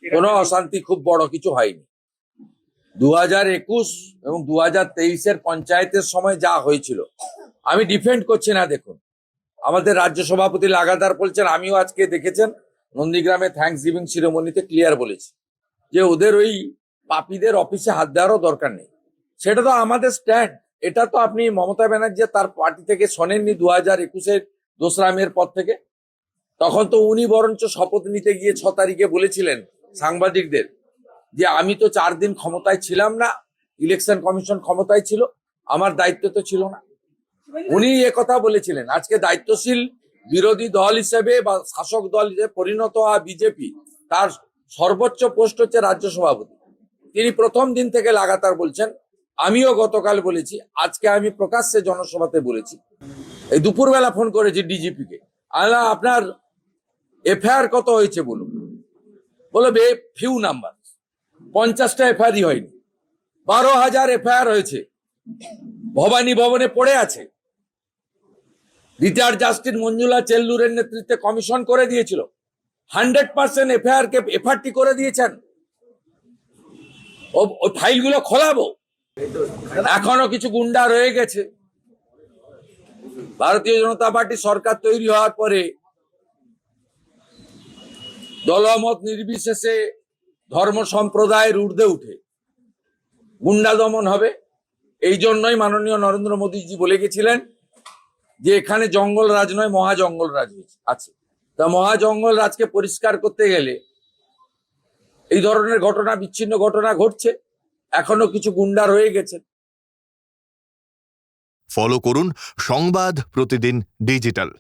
কোনো অশান্তি খুব বড় কিছু হয়নি। 2021 এবং 2023-এর পঞ্চায়েতের সময় যা হয়েছিল, আমি ডিফেন্ড করছি না। দেখুন, আমাদের রাজ্য সভাপতি লাগাতার বলছেন, আমিও আজকে দেখেছেন নন্দীগ্রামে থ্যাঙ্কস গিভিং সিরিমনিতে ক্লিয়ার বলেছি যে ওদের ওই পাপীদের অফিসে হাত দেওয়ারও দরকার নেই। সেটা তো আমাদের স্ট্যান্ড। এটা তো আপনি মমতা ব্যানার্জি তার পার্টি থেকে শোনেননি 2021-এর 2রা মের পর থেকে। তখন তো উনি বরঞ্চ শপথ নিতে গিয়ে 6 তারিখে বলেছিলেন সাংবাদিকদের যে আমি তো 4 দিন ক্ষমতায় ছিলাম না, ইলেকশন কমিশন ক্ষমতায় ছিল, আমার দায়িত্ব তো ছিল না। উনি কথা বলেছিলেন। আজকে দায়িত্বশীল বিরোধী দল হিসেবে বা শাসক দল হিসেবে পরিণত হওয়া বিজেপি, তার সর্বোচ্চ পোস্ট হচ্ছে রাজ্য সভাপতি। তিনি প্রথম দিন থেকে লাগাতার বলছেন, আমিও গতকাল বলেছি, আজকে আমি প্রকাশ্যে জনসভাতে বলেছি। এই দুপুরবেলা ফোন করেছি ডিজিপিকে, আল্লাহ আপনার এফআইআর কত হয়েছে বলুন। বলবে ফিউ নাম্বার, 50টা এফআইআরই হয়নি, 12,000 এফআইআর হয়েছে, ভবানী ভবনে পড়ে আছে। রিটায়ার্ড জাস্টিস মঞ্জুলা চেল্লুরের নেতৃত্বে কমিশন করে দিয়েছিল, 100% এফআইআর কে এফআরটি করে দিয়েছেন। ওই ফাইলগুলো খোলাবো। এখনো কিছু গুন্ডা রয়ে গেছে। ভারতীয় জনতা পার্টি সরকার তৈরি হওয়ার পরে দলমত নির্বিশেষে ধর্ম সম্প্রদায়ের ঊর্ধ্বে উঠে গুন্ডা দমন হবে। এই জন্যই মাননীয় নরেন্দ্র মোদীজি বলে গেছিলেন যে এখানে জঙ্গল রাজ নয়, মহাজঙ্গল রাজ আছে। তা মহাজঙ্গল রাজকে পরিষ্কার করতে গেলে এই ধরনের ঘটনা, বিচ্ছিন্ন ঘটনা ঘটছে। এখনো কিছু গুন্ডা রয়ে গেছে। ফলো করুন সংবাদ প্রতিদিন ডিজিটাল।